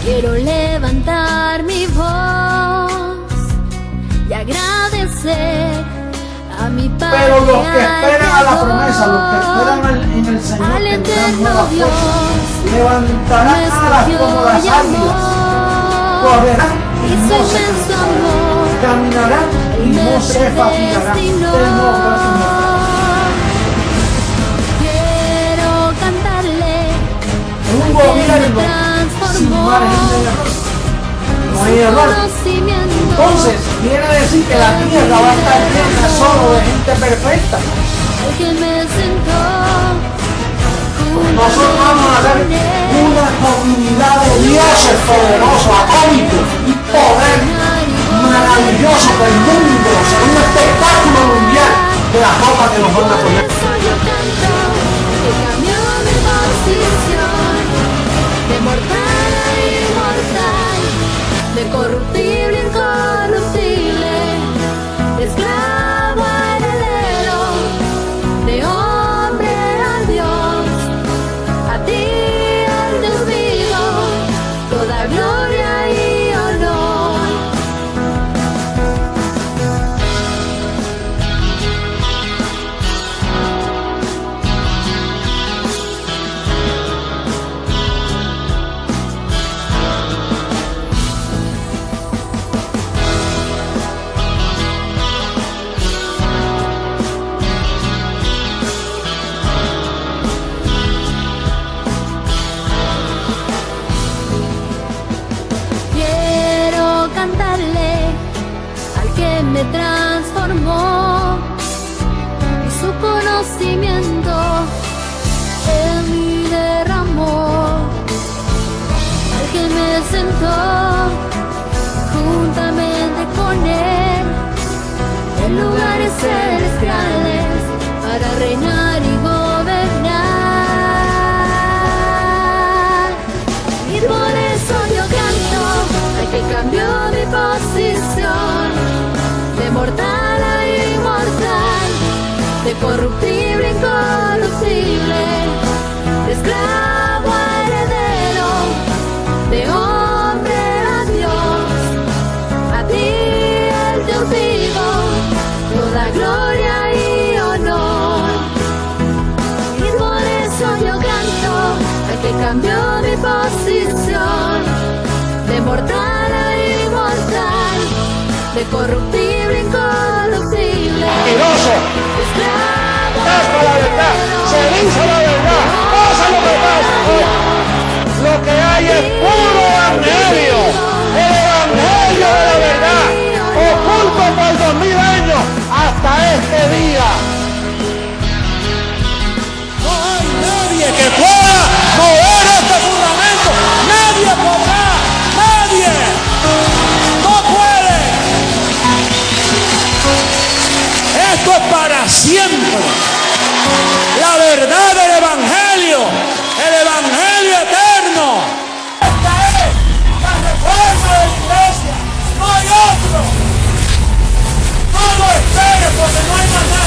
Quiero levantar mi voz y agradecer a mi Padre. Pero los que esperan a la promesa, los que esperan en el Señor, tendrán nuevas fuerzas, levantarán alas como las águilas, correrán y no se cansarán, caminarán y no se fatigarán. Quiero cantarle un gobierno sin margen de error. No hay error. Entonces, quiere decir que la tierra va a estar llena solo de gente perfecta. Nosotros vamos a ser una comunidad de dioses poderosos, atómicos y poder maravilloso del mundo, será un espectáculo mundial de la ropa que nos van a poner. De mortal a inmortal, de corruptible a incorruptible, de esclavo a heredero, de hombre a Dios, a ti al Dios vivo, toda gloria y honor. Me transformó y su conocimiento en mí derramó, al que me sentó juntamente con él en lugares celestiales para reinar y gobernar. Y por eso yo canto al que cambió mi posición, de mortal a inmortal, de corruptible a incorruptible, de esclavo a heredero, de hombre a Dios, a ti el Dios vivo, toda gloria y honor. Y por eso yo canto al que cambió mi posición, de mortal a inmortal, de corruptible, incorruptible. Mentiroso. Caspa la verdad, se dice la verdad, pasa lo que pasa. Lo que hay es puro evangelio, el evangelio de la verdad, oculto por 2000 años hasta este día. No hay nadie que pueda mover este fundamento, nadie podrá, nadie. Esto es para siempre. La verdad del evangelio, el evangelio eterno. Esta es la reforma de la iglesia. No hay otro. No lo esperes porque no hay más nada.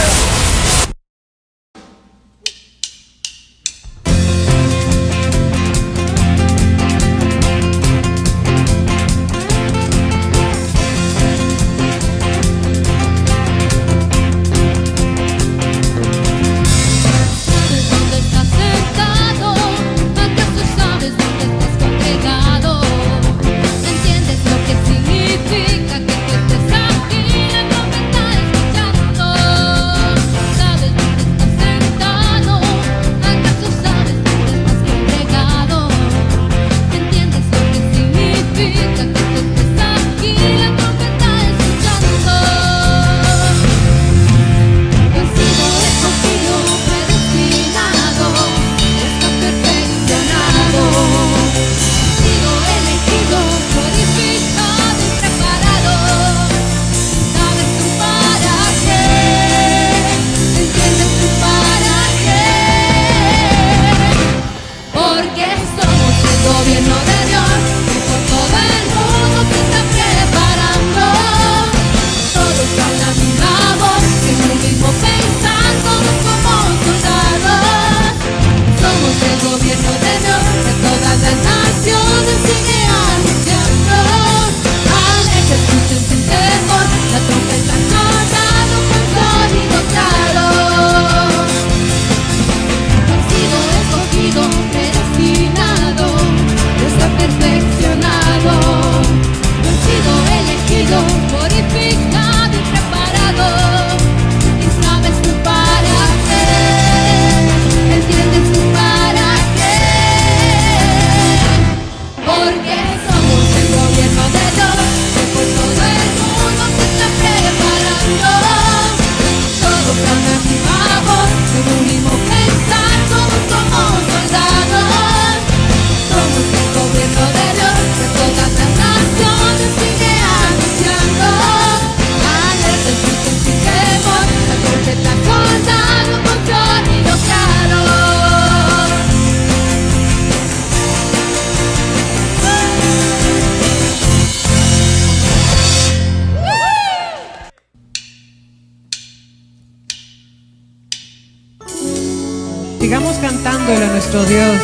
alabándole a nuestro Dios.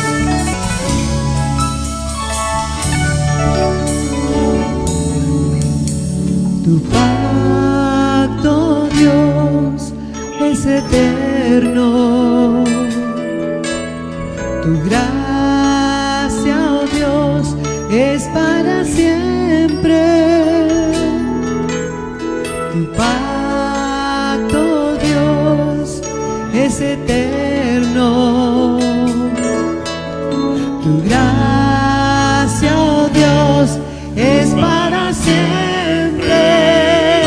Tu pacto, Dios, es eterno. Tu gracia, oh Dios, es para siempre. Tu pacto, Dios, es eterno. Tu gracia, oh Dios, es para siempre.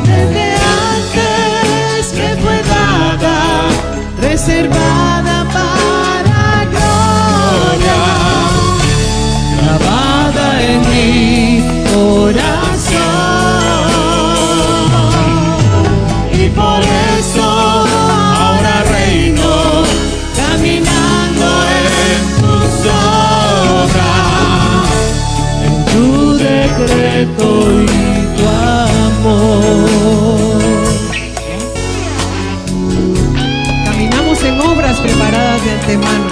Desde antes me fue dada, reservada para gloria, grabada en mi corazón. Y por eso ahora reino, caminando en tus obras, en tu decreto y tu amor. Caminamos en obras preparadas de antemano.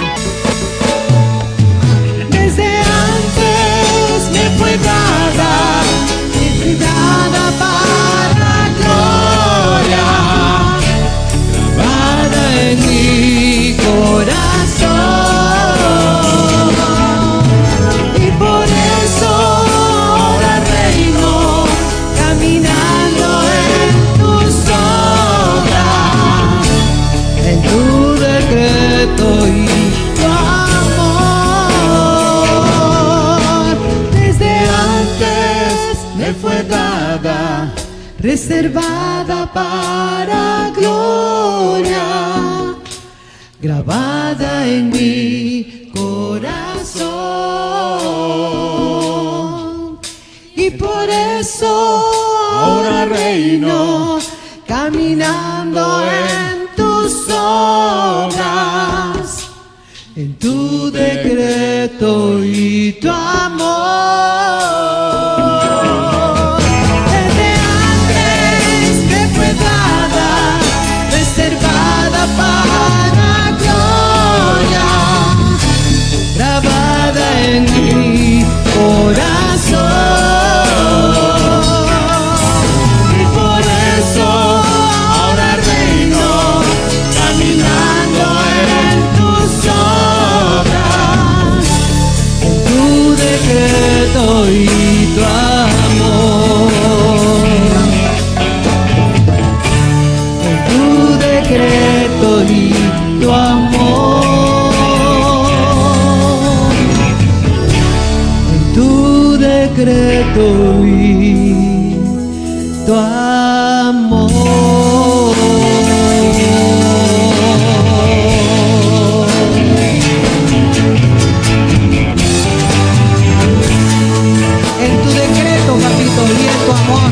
Desde antes me fue dada, dada para gloria, grabada en mi corazón. Y por eso ahora reino, caminando en tus obras, en tu decreto y tu amor. Desde antes me fue dada, reservada para gloria, grabada en mi corazón. Y por eso ahora reino, caminando en tus obras, en tu decreto y tu amor. Desde antes me fue dada, reservada para gloria, grabada en mi corazón. Y por eso ahora reino, caminando en tus obras, en tu decreto y tu amor. En tu decreto y tu amor. En tu decreto y tu amor. En tu decreto, papito, y en tu amor.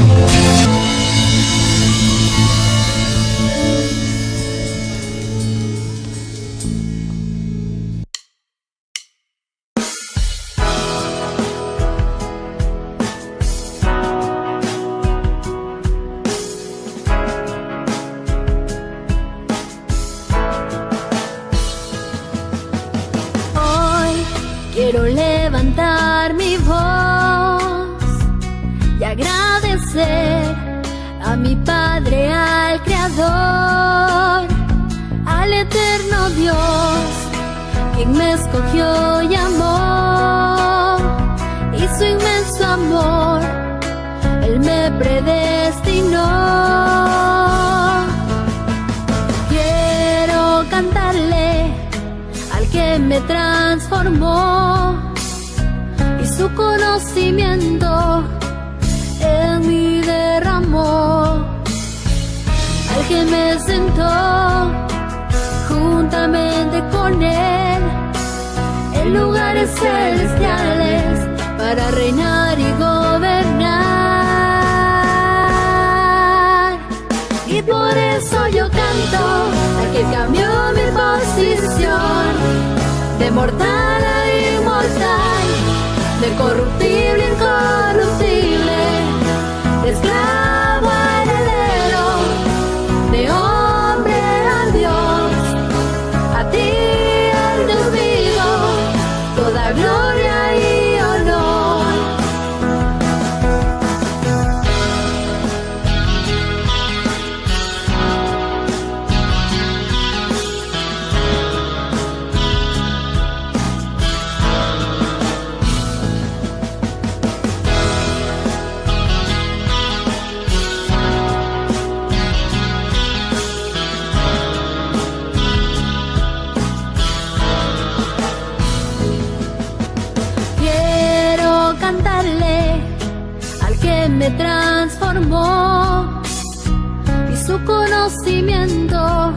Hoy quiero levantar mi voz y agradecer a mi Padre, al Creador, al eterno Dios, quien me escogió y amó, y su inmenso amor, Él me predestinó. Quiero cantarle al que me transformó, y su conocimiento en mí derramó, al que me sentó juntamente con Él en lugares celestiales para reinar y gobernar. Y por eso yo canto al que cambió mi posición de mortal a inmortal, de corruptible a incorruptible, de esclavo a heredero, de hombre a Dios. A ti que me transformó y su conocimiento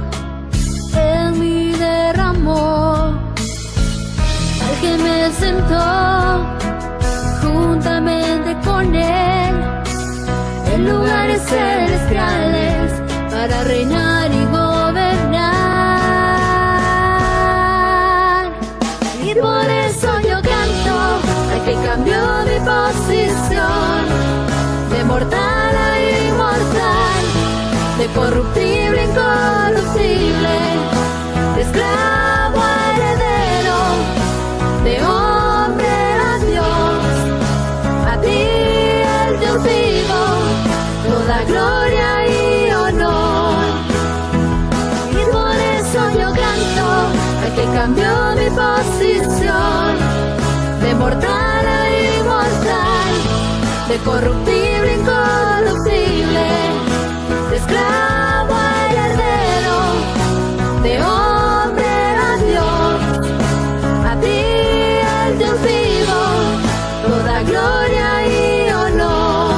en mí derramó. Al que me sentó juntamente con él en lugares celestiales para reinar y gobernar. Y por eso yo canto al que cambió mi posición de mortal a inmortal, de corruptible a incorruptible, de esclavo a heredero, de hombre a Dios. A ti el Dios vivo, toda gloria y honor. Y por eso yo canto al que cambió mi posición de mortal a inmortal, de corruptible a incorruptible, de esclavo a heredero, de hombre a Dios. A ti el Dios vivo, toda gloria y honor.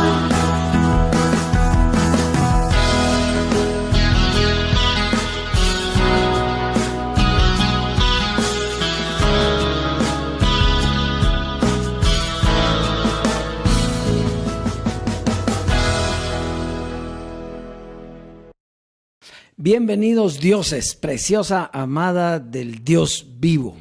Bienvenidos dioses, preciosa amada del Dios vivo.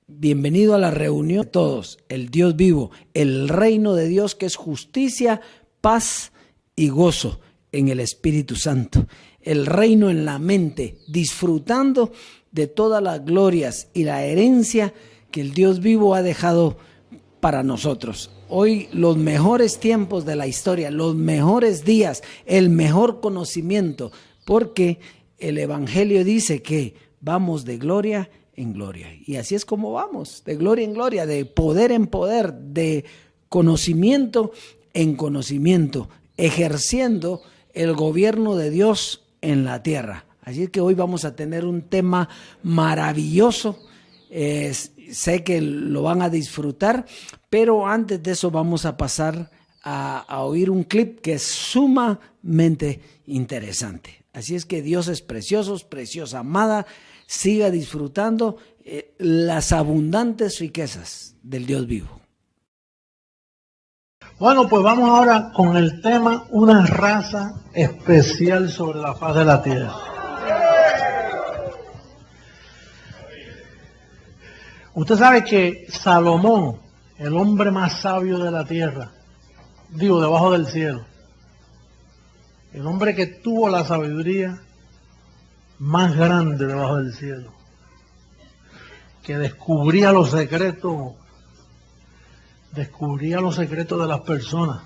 Bienvenido a la reunión de todos, el Dios vivo, el reino de Dios que es justicia, paz y gozo en el Espíritu Santo. El reino en la mente, disfrutando de todas las glorias y la herencia que el Dios vivo ha dejado para nosotros. Hoy los mejores tiempos de la historia, los mejores días, el mejor conocimiento, porque el Evangelio dice que vamos de gloria en gloria. Y así es como vamos, de gloria en gloria, de poder en poder, de conocimiento en conocimiento, ejerciendo el gobierno de Dios en la tierra. Así es que hoy vamos a tener un tema maravilloso. Sé que lo van a disfrutar, pero antes de eso vamos a pasar a oír un clip que es sumamente interesante. Así es que dioses preciosos, preciosa amada, siga disfrutando las abundantes riquezas del Dios vivo. Bueno, pues vamos ahora con el tema una raza especial sobre la faz de la tierra. Usted sabe que Salomón, el hombre más sabio de la tierra, digo, debajo del cielo, el hombre que tuvo la sabiduría más grande debajo del cielo, que descubría los secretos de las personas.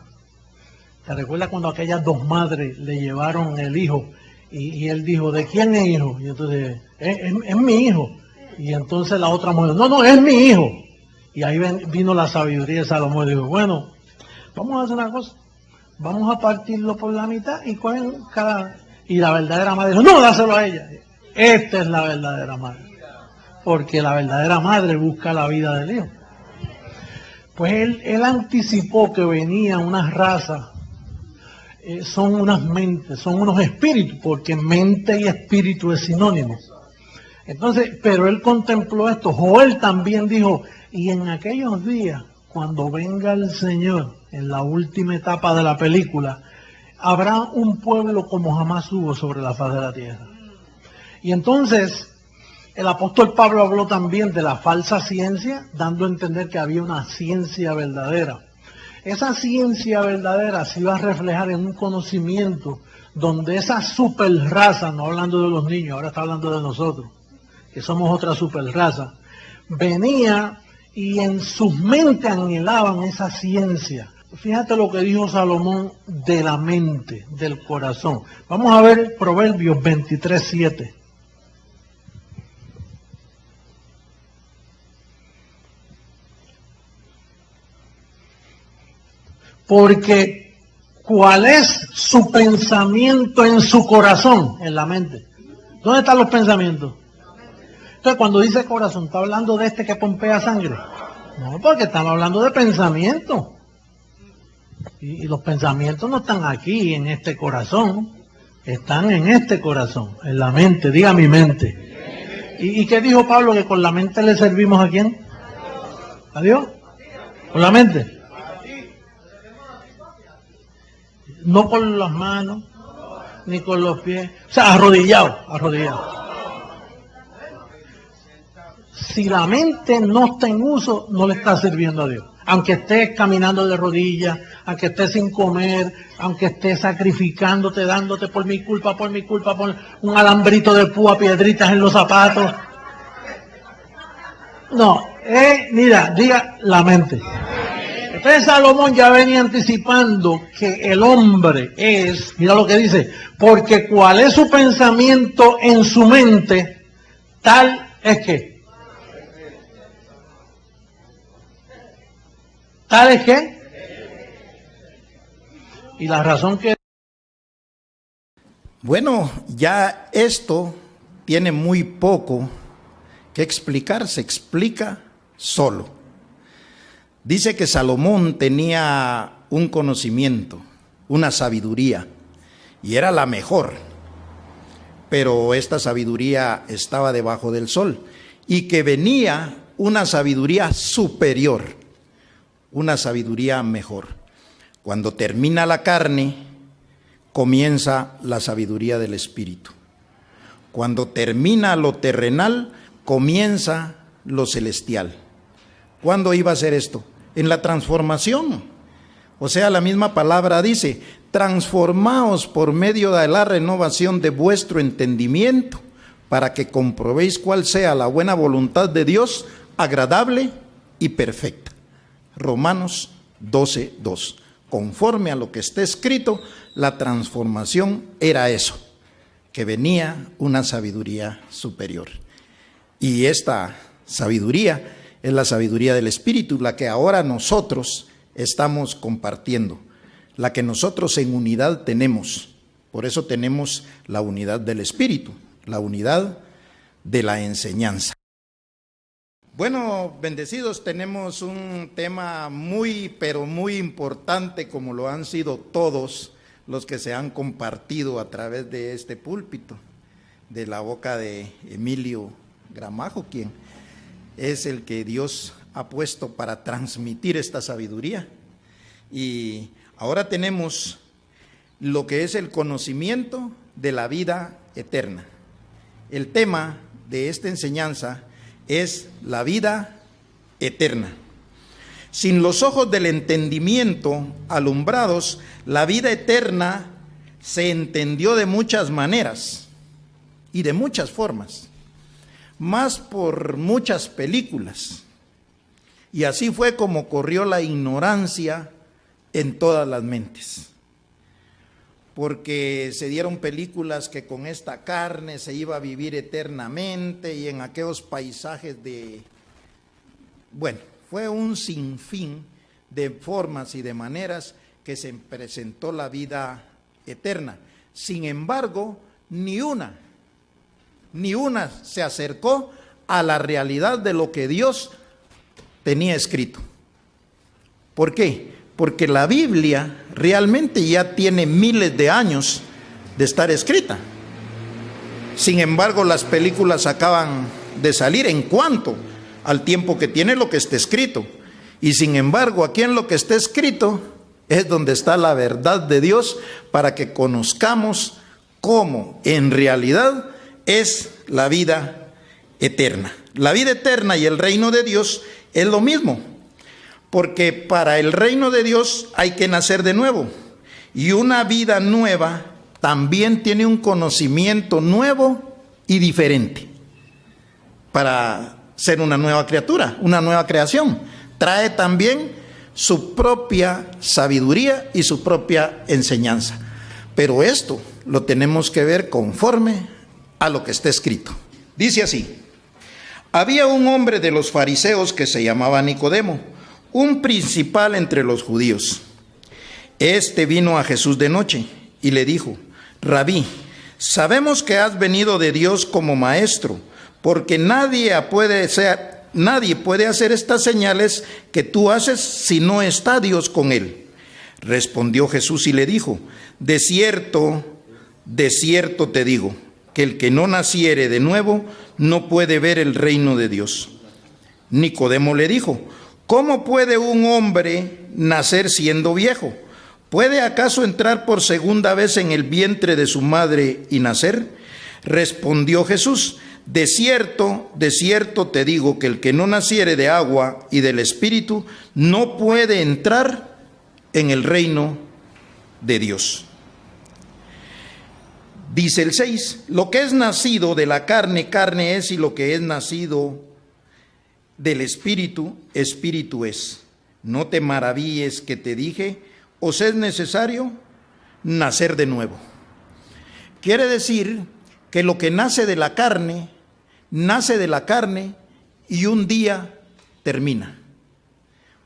¿Te recuerdas cuando aquellas dos madres le llevaron el hijo y él dijo, ¿de quién es hijo? Y entonces, es mi hijo. Y entonces la otra mujer, no, es mi hijo. Y ahí vino la sabiduría de Salomón y dijo, bueno, vamos a hacer una cosa. Vamos a partirlo por la mitad y cogen cada... Y la verdadera madre dijo, no, dáselo a ella. Esta es la verdadera madre. Porque la verdadera madre busca la vida del hijo. Pues él anticipó que venía una raza, son unas mentes, son unos espíritus, porque mente y espíritu es sinónimo. Entonces, pero él contempló esto. Joel también dijo, y en aquellos días, cuando venga el Señor, en la última etapa de la película, habrá un pueblo como jamás hubo sobre la faz de la tierra. Y entonces, el apóstol Pablo habló también de la falsa ciencia, dando a entender que había una ciencia verdadera. Esa ciencia verdadera se iba a reflejar en un conocimiento donde esa super raza, no hablando de los niños, ahora está hablando de nosotros, que somos otra super raza, venía y en sus mentes anhelaban esa ciencia. Fíjate lo que dijo Salomón de la mente, del corazón. Vamos a ver Proverbios 23:7. Porque ¿cuál es su pensamiento en su corazón? En la mente. ¿Dónde están los pensamientos? Entonces, cuando dice corazón, ¿está hablando de este que pompea sangre? No, porque estamos hablando de pensamiento. Y los pensamientos no están aquí en este corazón, están en este corazón, en la mente, diga mi mente. ¿Y qué dijo Pablo? Que con la mente le servimos ¿a quién? ¿A Dios? ¿Con la mente? No con las manos, ni con los pies, o sea, arrodillado. Si la mente no está en uso, no le está sirviendo a Dios. Aunque estés caminando de rodillas, aunque estés sin comer, aunque estés sacrificándote, dándote por mi culpa, por un alambrito de púa, piedritas en los zapatos. No, mira, diga la mente. Entonces Salomón ya venía anticipando que el hombre es, mira lo que dice, porque cuál es su pensamiento en su mente, tal es que. ¿Tal es qué? Y la razón que... Bueno, ya esto tiene muy poco que explicar, se explica solo. Dice que Salomón tenía un conocimiento, una sabiduría, y era la mejor, pero esta sabiduría estaba debajo del sol, y que venía una sabiduría superior, una sabiduría mejor. Cuando termina la carne, comienza la sabiduría del Espíritu. Cuando termina lo terrenal, comienza lo celestial. ¿Cuándo iba a ser esto? En la transformación. O sea, la misma palabra dice, transformaos por medio de la renovación de vuestro entendimiento, para que comprobéis cuál sea la buena voluntad de Dios, agradable y perfecta. Romanos 12:2. Conforme a lo que está escrito, la transformación era eso, que venía una sabiduría superior. Y esta sabiduría es la sabiduría del Espíritu, la que ahora nosotros estamos compartiendo, la que nosotros en unidad tenemos. Por eso tenemos la unidad del Espíritu, la unidad de la enseñanza. Bueno, bendecidos, tenemos un tema muy, pero muy importante, como lo han sido todos los que se han compartido a través de este púlpito, de la boca de Emilio Gramajo, quien es el que Dios ha puesto para transmitir esta sabiduría. Y ahora tenemos lo que es el conocimiento de la vida eterna. El tema de esta enseñanza es la vida eterna. Sin los ojos del entendimiento alumbrados, la vida eterna se entendió de muchas maneras y de muchas formas, más por muchas películas. Y así fue como corrió la ignorancia en todas las mentes. Porque se dieron películas que con esta carne se iba a vivir eternamente y en aquellos paisajes fue un sinfín de formas y de maneras que se presentó la vida eterna. Sin embargo, ni una se acercó a la realidad de lo que Dios tenía escrito. ¿Por qué? Porque la Biblia realmente ya tiene miles de años de estar escrita. Sin embargo, las películas acaban de salir en cuanto al tiempo que tiene lo que está escrito. Y sin embargo, aquí en lo que está escrito es donde está la verdad de Dios, para que conozcamos cómo en realidad es la vida eterna. La vida eterna y el reino de Dios es lo mismo. Porque para el reino de Dios hay que nacer de nuevo. Y una vida nueva también tiene un conocimiento nuevo y diferente. Para ser una nueva criatura, una nueva creación, trae también su propia sabiduría y su propia enseñanza. Pero esto lo tenemos que ver conforme a lo que está escrito. Dice así: había un hombre de los fariseos que se llamaba Nicodemo, un principal entre los judíos. Este vino a Jesús de noche y le dijo: Rabí, sabemos que has venido de Dios como maestro, porque nadie puede hacer estas señales que tú haces si no está Dios con él. Respondió Jesús y le dijo: de cierto te digo, que el que no naciere de nuevo no puede ver el reino de Dios. Nicodemo le dijo: ¿cómo puede un hombre nacer siendo viejo? ¿Puede acaso entrar por segunda vez en el vientre de su madre y nacer? Respondió Jesús: de cierto te digo, que el que no naciere de agua y del Espíritu no puede entrar en el reino de Dios. Dice el 6, lo que es nacido de la carne, carne es, y lo que es nacido del Espíritu, Espíritu es. No te maravilles que te dije, os es necesario nacer de nuevo. Quiere decir que lo que nace de la carne y un día termina.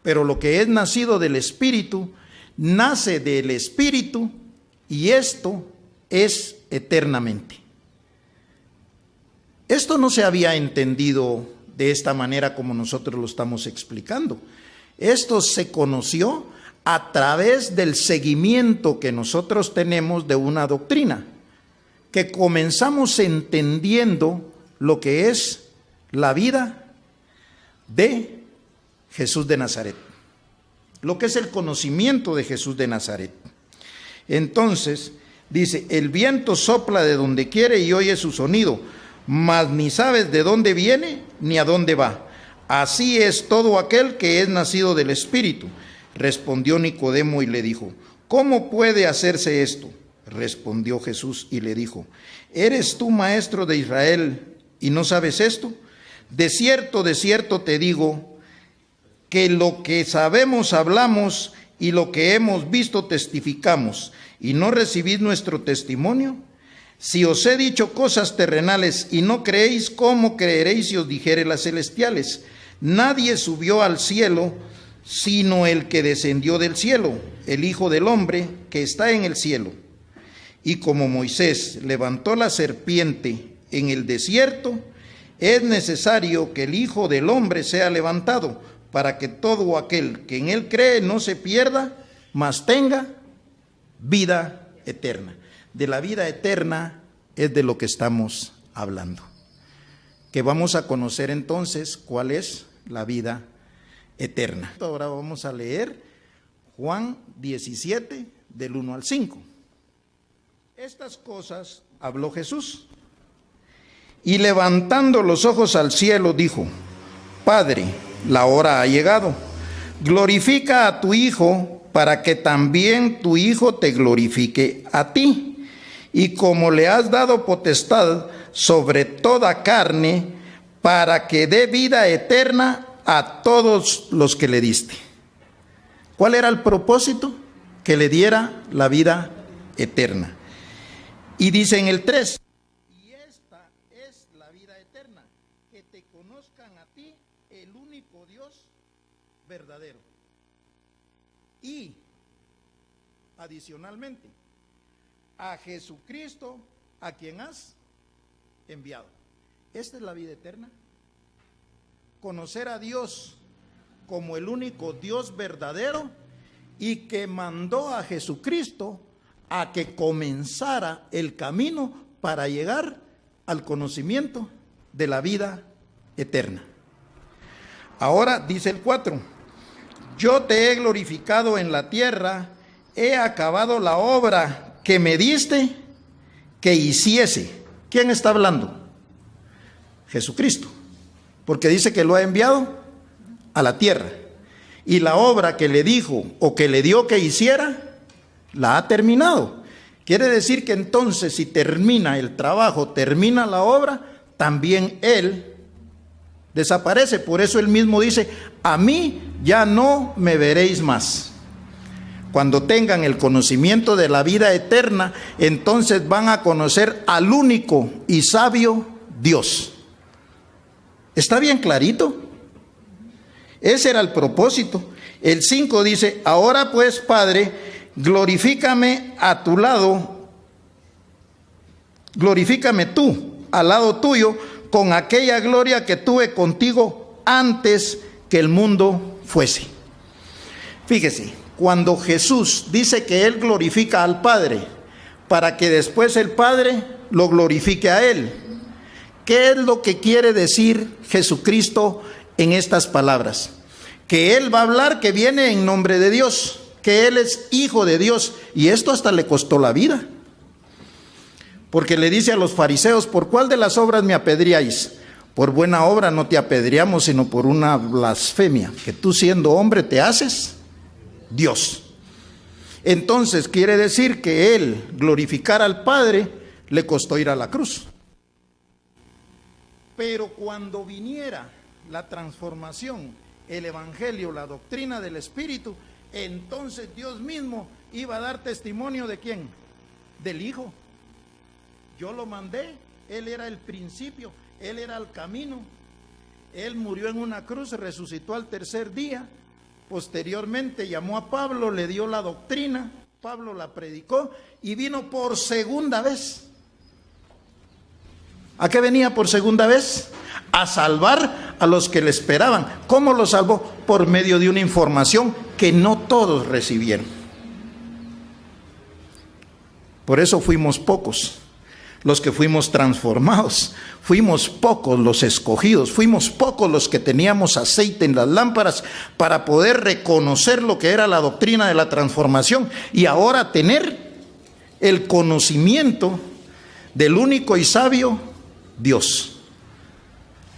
Pero lo que es nacido del Espíritu, nace del Espíritu, y esto es eternamente. Esto no se había entendido de esta manera como nosotros lo estamos explicando. Esto se conoció a través del seguimiento que nosotros tenemos de una doctrina, que comenzamos entendiendo lo que es la vida de Jesús de Nazaret, lo que es el conocimiento de Jesús de Nazaret. Entonces, dice, el viento sopla de donde quiere y oye su sonido, mas ni sabes de dónde viene ni a dónde va. Así es todo aquel que es nacido del Espíritu. Respondió Nicodemo y le dijo: ¿cómo puede hacerse esto? Respondió Jesús y le dijo: ¿eres tú maestro de Israel y no sabes esto? De cierto te digo, que lo que sabemos hablamos y lo que hemos visto testificamos, y no recibid nuestro testimonio. Si os he dicho cosas terrenales y no creéis, ¿cómo creeréis si os dijere las celestiales? Nadie subió al cielo sino el que descendió del cielo, el Hijo del Hombre que está en el cielo. Y como Moisés levantó la serpiente en el desierto, es necesario que el Hijo del Hombre sea levantado, para que todo aquel que en él cree no se pierda, mas tenga vida eterna. De la vida eterna es de lo que estamos hablando. Que vamos a conocer entonces cuál es la vida eterna. Ahora vamos a leer Juan 17, del 1 al 5. Estas cosas habló Jesús, y levantando los ojos al cielo dijo: Padre, la hora ha llegado. Glorifica a tu Hijo, para que también tu Hijo te glorifique a ti. Y como le has dado potestad sobre toda carne, para que dé vida eterna a todos los que le diste. ¿Cuál era el propósito? Que le diera la vida eterna. Y dice en el 3, y esta es la vida eterna, que te conozcan a ti, el único Dios verdadero. Y adicionalmente, a Jesucristo, a quien has enviado. Esta es la vida eterna. Conocer a Dios como el único Dios verdadero, y que mandó a Jesucristo a que comenzara el camino para llegar al conocimiento de la vida eterna. Ahora dice el 4, yo te he glorificado en la tierra, he acabado la obra que me diste que hiciese. ¿Quién está hablando? Jesucristo, porque dice que lo ha enviado a la tierra, y la obra que le dijo o que le dio que hiciera, la ha terminado. Quiere decir que entonces, si termina el trabajo, termina la obra, también Él desaparece. Por eso Él mismo dice: a mí ya no me veréis más. Cuando tengan el conocimiento de la vida eterna, entonces van a conocer al único y sabio Dios. ¿Está bien clarito? Ese era el propósito. El 5 dice: ahora pues, Padre, glorifícame a tu lado, glorifícame tú al lado tuyo, con aquella gloria que tuve contigo antes que el mundo fuese. Fíjese, cuando Jesús dice que Él glorifica al Padre, para que después el Padre lo glorifique a Él. ¿Qué es lo que quiere decir Jesucristo en estas palabras? Que Él va a hablar que viene en nombre de Dios, que Él es hijo de Dios, y esto hasta le costó la vida. Porque le dice a los fariseos: ¿por cuál de las obras me apedreáis? Por buena obra no te apedreamos, sino por una blasfemia, que tú siendo hombre te haces Dios. Entonces quiere decir que Él glorificar al Padre le costó ir a la cruz. Pero cuando viniera la transformación, el Evangelio, la doctrina del Espíritu, entonces Dios mismo iba a dar testimonio ¿de quién? Del Hijo. Yo lo mandé, Él era el principio, Él era el camino. Él murió en una cruz, resucitó al tercer día. Posteriormente llamó a Pablo, le dio la doctrina, Pablo la predicó y vino por segunda vez. ¿A qué venía por segunda vez? A salvar a los que le esperaban. ¿Cómo lo salvó? Por medio de una información que no todos recibieron. Por eso fuimos pocos los que fuimos transformados, fuimos pocos los escogidos, fuimos pocos los que teníamos aceite en las lámparas para poder reconocer lo que era la doctrina de la transformación y ahora tener el conocimiento del único y sabio Dios.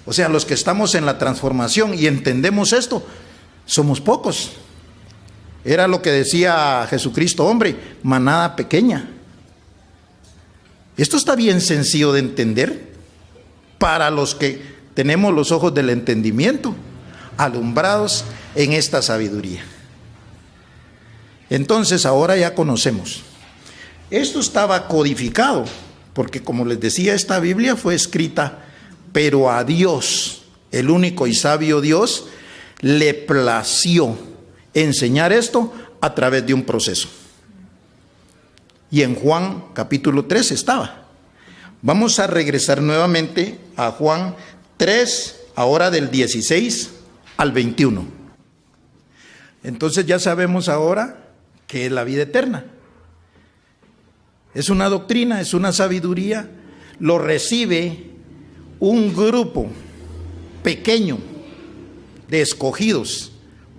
O sea, los que estamos en la transformación y entendemos esto, somos pocos. Era lo que decía Jesucristo: hombre, manada pequeña. Esto está bien sencillo de entender para los que tenemos los ojos del entendimiento alumbrados en esta sabiduría. Entonces ahora ya conocemos. Esto estaba codificado, porque como les decía, esta Biblia fue escrita, pero a Dios, el único y sabio Dios, le plació enseñar esto a través de un proceso. Y en Juan capítulo 3 estaba. Vamos a regresar nuevamente a Juan 3, ahora del 16 al 21. Entonces ya sabemos ahora qué es la vida eterna. Es una doctrina, es una sabiduría, lo recibe un grupo pequeño de escogidos,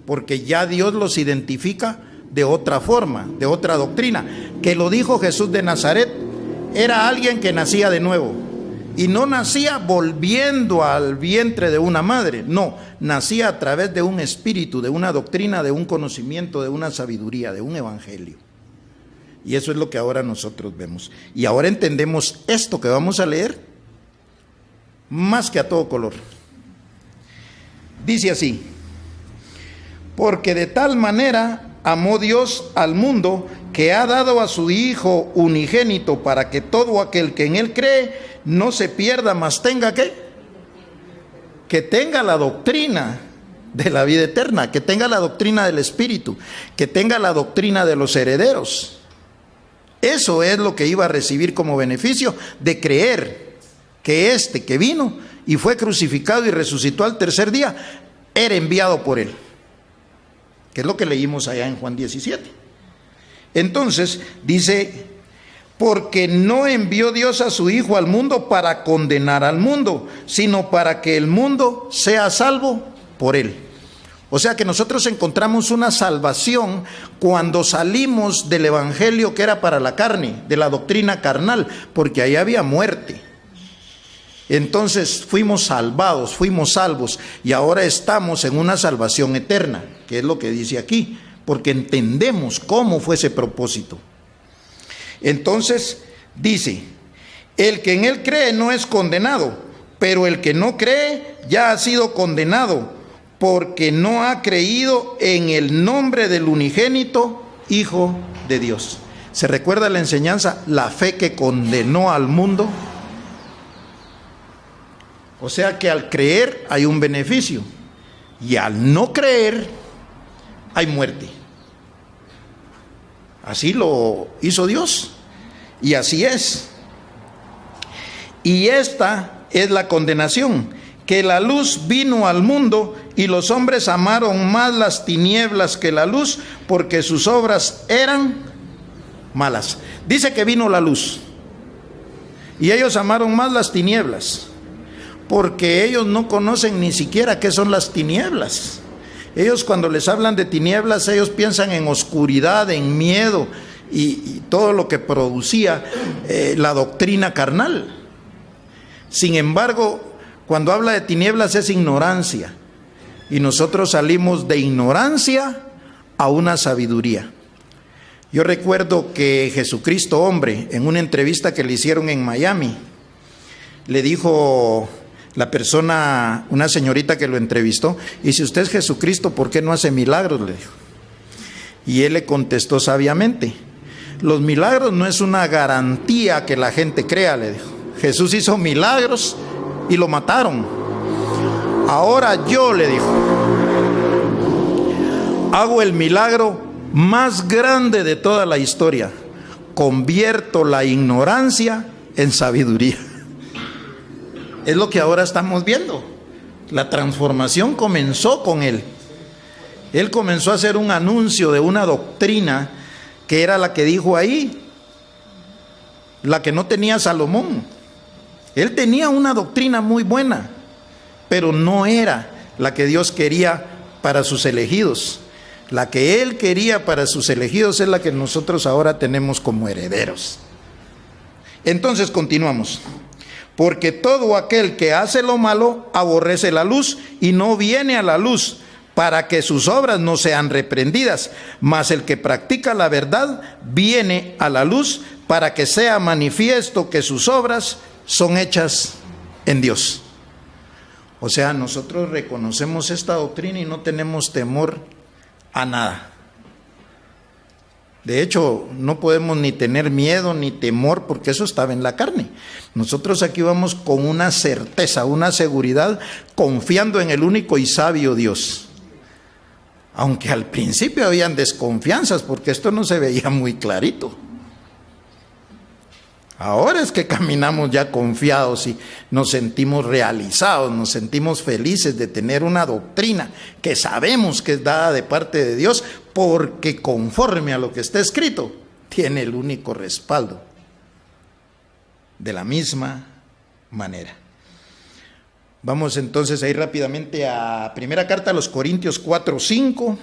porque ya Dios los identifica de otra forma, de otra doctrina, que lo dijo Jesús de Nazaret. Era alguien que nacía de nuevo, y no nacía volviendo al vientre de una madre, no, nacía a través de un espíritu, de una doctrina, de un conocimiento, de una sabiduría, de un evangelio. Y eso es lo que ahora nosotros vemos. Y ahora entendemos esto que vamos a leer más que a todo color. Dice así: porque de tal manera amó Dios al mundo, que ha dado a su Hijo unigénito, para que todo aquel que en Él cree no se pierda, mas tenga ¿qué? Que tenga la doctrina de la vida eterna, que tenga la doctrina del Espíritu, que tenga la doctrina de los herederos. Eso es lo que iba a recibir como beneficio de creer que este que vino y fue crucificado y resucitó al tercer día era enviado por Él, que es lo que leímos allá en Juan 17. Entonces dice: porque no envió Dios a su Hijo al mundo para condenar al mundo, sino para que el mundo sea salvo por Él. O sea que nosotros encontramos una salvación cuando salimos del evangelio que era para la carne, de la doctrina carnal, porque ahí había muerte. Entonces fuimos salvados, fuimos salvos, y ahora estamos en una salvación eterna, que es lo que dice aquí, porque entendemos cómo fue ese propósito. Entonces dice: el que en Él cree no es condenado, pero el que no cree ya ha sido condenado, porque no ha creído en el nombre del unigénito Hijo de Dios. ¿Se recuerda la enseñanza? La fe que condenó al mundo. O sea que al creer hay un beneficio, y al no creer hay muerte. Así lo hizo Dios, y así es. Y esta es la condenación, que la luz vino al mundo y los hombres amaron más las tinieblas que la luz porque sus obras eran malas. Dice que vino la luz y ellos amaron más las tinieblas porque ellos no conocen ni siquiera qué son las tinieblas. Ellos, cuando les hablan de tinieblas, ellos piensan en oscuridad, en miedo y todo lo que producía la doctrina carnal. Sin embargo, cuando habla de tinieblas es ignorancia, y nosotros salimos de ignorancia a una sabiduría. Yo recuerdo que Jesucristo hombre, en una entrevista que le hicieron en Miami, le dijo la persona, una señorita que lo entrevistó, y si usted es Jesucristo, ¿por qué no hace milagros?, le dijo. Y él le contestó sabiamente: los milagros no es una garantía que la gente crea, le dijo. Jesús hizo milagros y lo mataron. Ahora yo, le dijo, hago el milagro más grande de toda la historia. Convierto la ignorancia en sabiduría. Es lo que ahora estamos viendo. La transformación comenzó con él. Él comenzó a hacer un anuncio de una doctrina que era la que dijo ahí, la que no tenía Salomón. Él tenía una doctrina muy buena, pero no era la que Dios quería para sus elegidos. La que Él quería para sus elegidos es la que nosotros ahora tenemos como herederos. Entonces continuamos. Porque todo aquel que hace lo malo aborrece la luz y no viene a la luz, para que sus obras no sean reprendidas. Mas el que practica la verdad viene a la luz, para que sea manifiesto que sus obras son hechas en Dios. O sea, nosotros reconocemos esta doctrina y no tenemos temor a nada. De hecho, no podemos ni tener miedo ni temor, porque eso estaba en la carne. Nosotros aquí vamos con una certeza, una seguridad, confiando en el único y sabio Dios. Aunque al principio habían desconfianzas, porque esto no se veía muy clarito. Ahora es que caminamos ya confiados y nos sentimos realizados, nos sentimos felices de tener una doctrina que sabemos que es dada de parte de Dios, porque conforme a lo que está escrito, tiene el único respaldo. De la misma manera. Vamos entonces a ir rápidamente a primera carta a los Corintios 4:5.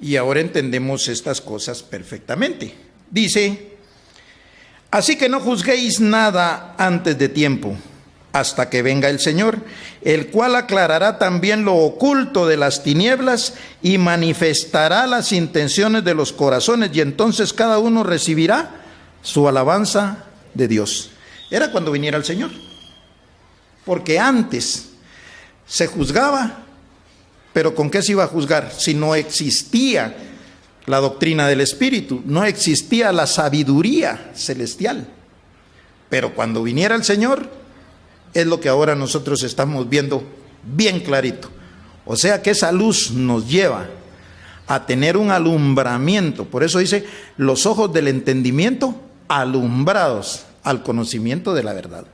Y ahora entendemos estas cosas perfectamente. Dice: así que no juzguéis nada antes de tiempo, hasta que venga el Señor, el cual aclarará también lo oculto de las tinieblas y manifestará las intenciones de los corazones, y entonces cada uno recibirá su alabanza de Dios. Era cuando viniera el Señor, porque antes se juzgaba. Pero ¿con qué se iba a juzgar? Si no existía la doctrina del Espíritu, no existía la sabiduría celestial. Pero cuando viniera el Señor, es lo que ahora nosotros estamos viendo bien clarito. O sea que esa luz nos lleva a tener un alumbramiento. Por eso dice, los ojos del entendimiento alumbrados al conocimiento de la verdad.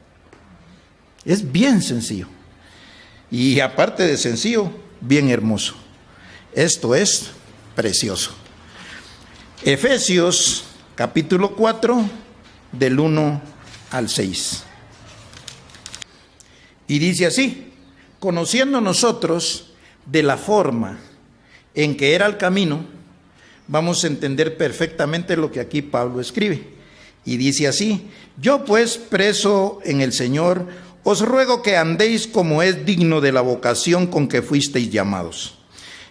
Es bien sencillo. Y aparte de sencillo, bien hermoso. Esto es precioso. Efesios capítulo 4, del 1 al 6. Y dice así: conociendo nosotros de la forma en que era el camino, vamos a entender perfectamente lo que aquí Pablo escribe. Y dice así: yo pues, preso en el Señor, os ruego que andéis como es digno de la vocación con que fuisteis llamados,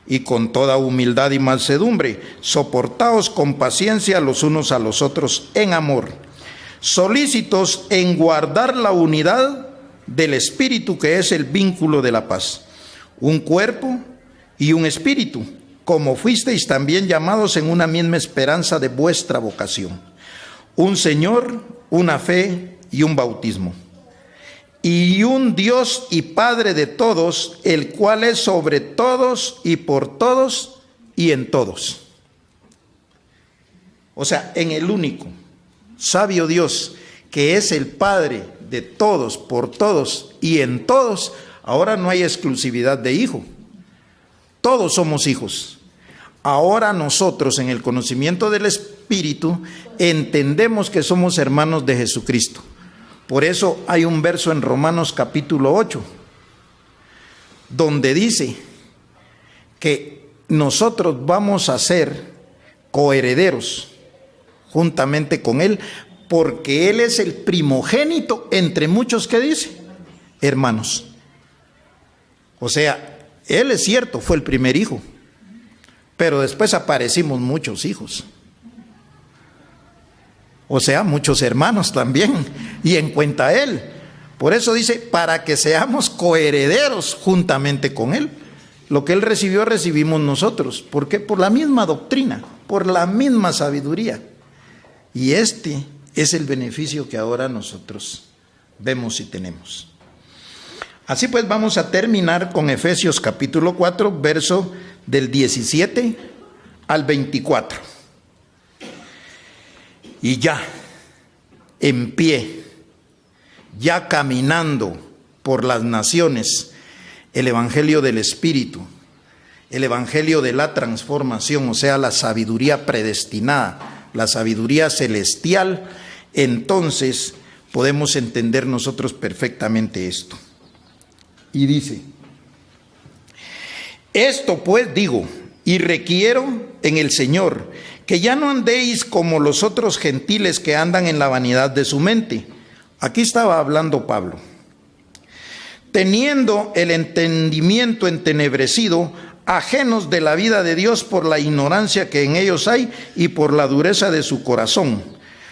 y con toda humildad y mansedumbre, soportaos con paciencia los unos a los otros en amor, solícitos en guardar la unidad del Espíritu, que es el vínculo de la paz, un cuerpo y un espíritu, como fuisteis también llamados en una misma esperanza de vuestra vocación, un Señor, una fe y un bautismo, y un Dios y Padre de todos, el cual es sobre todos y por todos y en todos. O sea, en el único, sabio Dios, que es el Padre de todos, por todos y en todos, ahora no hay exclusividad de hijo. Todos somos hijos. Ahora nosotros, en el conocimiento del Espíritu, entendemos que somos hermanos de Jesucristo. Por eso hay un verso en Romanos capítulo 8, donde dice que nosotros vamos a ser coherederos juntamente con Él, porque Él es el primogénito entre muchos, que dice, hermanos. O sea, Él es cierto, fue el primer hijo, pero después aparecimos muchos hijos. O sea, muchos hermanos también, y en cuenta Él. Por eso dice, para que seamos coherederos juntamente con Él. Lo que Él recibió, recibimos nosotros. ¿Por qué? Por la misma doctrina, por la misma sabiduría. Y este es el beneficio que ahora nosotros vemos y tenemos. Así pues, vamos a terminar con Efesios capítulo 4, verso del 17 al 24. Y ya, en pie, ya caminando por las naciones, el evangelio del Espíritu, el evangelio de la transformación, o sea, la sabiduría predestinada, la sabiduría celestial, entonces podemos entender nosotros perfectamente esto. Y dice, esto pues digo y requiero en el Señor, que ya no andéis como los otros gentiles que andan en la vanidad de su mente. Aquí estaba hablando Pablo. Teniendo el entendimiento entenebrecido, ajenos de la vida de Dios por la ignorancia que en ellos hay y por la dureza de su corazón,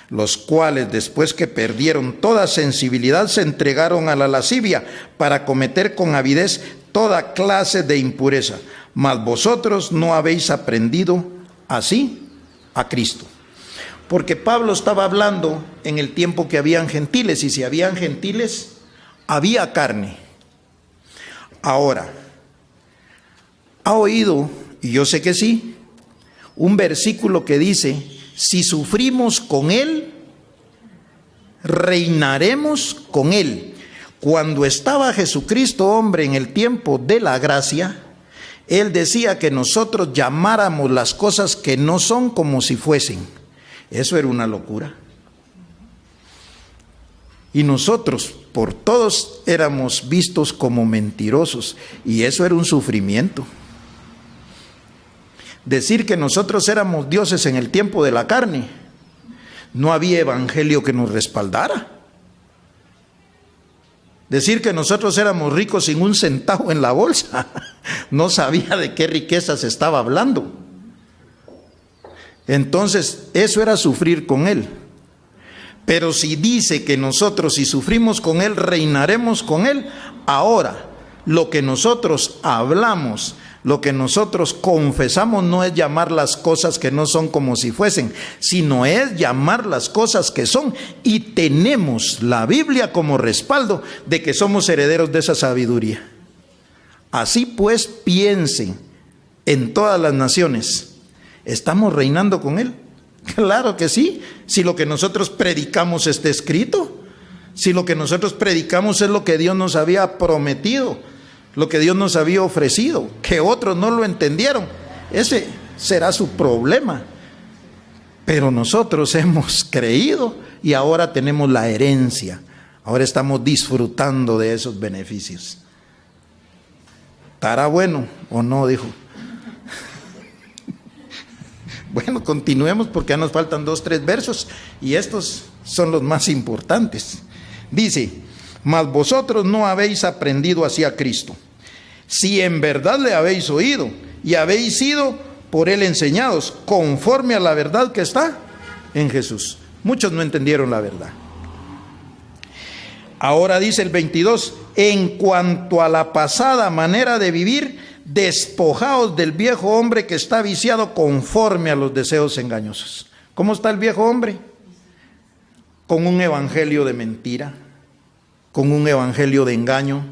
los cuales después que perdieron toda sensibilidad se entregaron a la lascivia para cometer con avidez toda clase de impureza. Mas vosotros no habéis aprendido así a Cristo. Porque Pablo estaba hablando en el tiempo que habían gentiles, y si habían gentiles, había carne. Ahora, ¿ha oído, y yo sé que sí, un versículo que dice, si sufrimos con Él, reinaremos con Él? Cuando estaba Jesucristo, hombre, en el tiempo de la gracia, Él decía que nosotros llamáramos las cosas que no son como si fuesen. Eso era una locura. Y nosotros, por todos, éramos vistos como mentirosos, y eso era un sufrimiento. Decir que nosotros éramos dioses en el tiempo de la carne, no había evangelio que nos respaldara. Decir que nosotros éramos ricos sin un centavo en la bolsa, no sabía de qué riquezas estaba hablando. Entonces, eso era sufrir con Él. Pero si dice que nosotros, si sufrimos con Él, reinaremos con Él, ahora lo que nosotros hablamos, lo que nosotros confesamos, no es llamar las cosas que no son como si fuesen, sino es llamar las cosas que son, y tenemos la Biblia como respaldo de que somos herederos de esa sabiduría. Así pues, piensen en todas las naciones, ¿estamos reinando con Él? Claro que sí, si lo que nosotros predicamos está escrito, si lo que nosotros predicamos es lo que Dios nos había prometido, lo que Dios nos había ofrecido, que otros no lo entendieron, ese será su problema. Pero nosotros hemos creído y ahora tenemos la herencia, ahora estamos disfrutando de esos beneficios. ¿Estará bueno o no? Dijo. Bueno, continuemos porque ya nos faltan 2, 3 versos y estos son los más importantes. Dice, mas vosotros no habéis aprendido así a Cristo, si en verdad le habéis oído y habéis sido por Él enseñados, conforme a la verdad que está en Jesús. Muchos no entendieron la verdad. Ahora dice el 22, en cuanto a la pasada manera de vivir, despojaos del viejo hombre que está viciado conforme a los deseos engañosos. ¿Cómo está el viejo hombre? Con un evangelio de mentira, con un evangelio de engaño,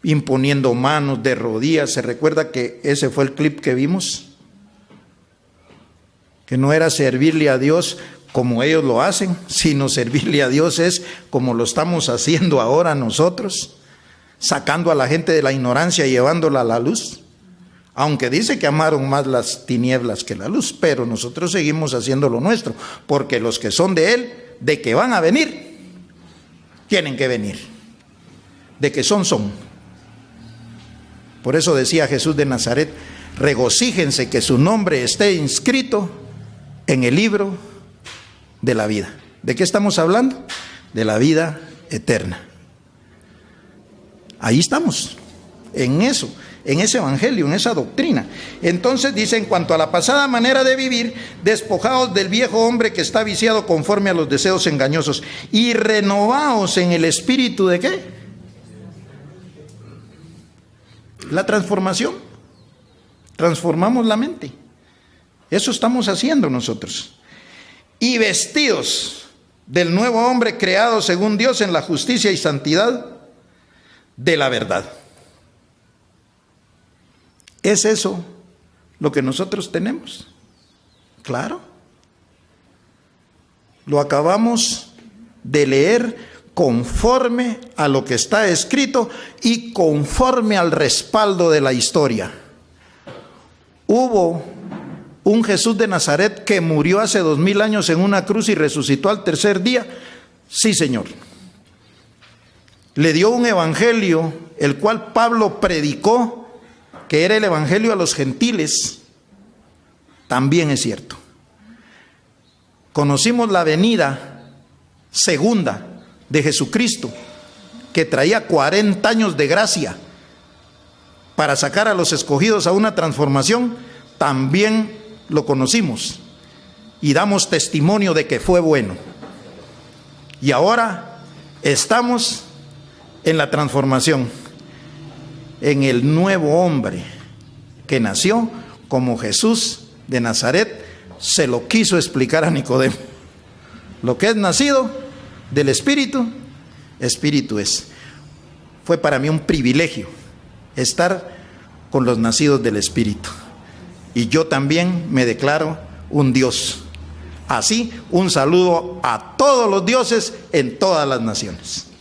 imponiendo manos de rodillas. ¿Se recuerda que ese fue el clip que vimos? Que no era servirle a Dios como ellos lo hacen, sino servirle a Dios es como lo estamos haciendo ahora nosotros, sacando a la gente de la ignorancia y llevándola a la luz. Aunque dice que amaron más las tinieblas que la luz, pero nosotros seguimos haciendo lo nuestro, porque los que son de Él, de que van a venir, tienen que venir. De que son. Por eso decía Jesús de Nazaret, regocíjense que su nombre esté inscrito en el libro de la vida. ¿De qué estamos hablando? De la vida eterna. Ahí estamos, en eso, en ese evangelio, en esa doctrina. Entonces dice, en cuanto a la pasada manera de vivir, despojaos del viejo hombre que está viciado conforme a los deseos engañosos y renovaos en el espíritu de ¿qué? La transformación. Transformamos la mente. Eso estamos haciendo nosotros. Y vestidos del nuevo hombre creado según Dios en la justicia y santidad de la verdad. ¿Es eso lo que nosotros tenemos? Claro. Lo acabamos de leer conforme a lo que está escrito y conforme al respaldo de la historia. Hubo un Jesús de Nazaret que murió hace 2000 años en una cruz y resucitó al tercer día. Sí, Señor. Le dio un evangelio, el cual Pablo predicó, que era el evangelio a los gentiles. También es cierto. Conocimos la venida segunda de Jesucristo, que traía 40 años de gracia para sacar a los escogidos a una transformación. También lo conocimos y damos testimonio de que fue bueno. Y ahora estamos en la transformación, en el nuevo hombre que nació como Jesús de Nazaret se lo quiso explicar a Nicodemo. Lo que es nacido del Espíritu, Espíritu es. Fue para mí un privilegio estar con los nacidos del Espíritu. Y yo también me declaro un Dios. Así, un saludo a todos los dioses en todas las naciones.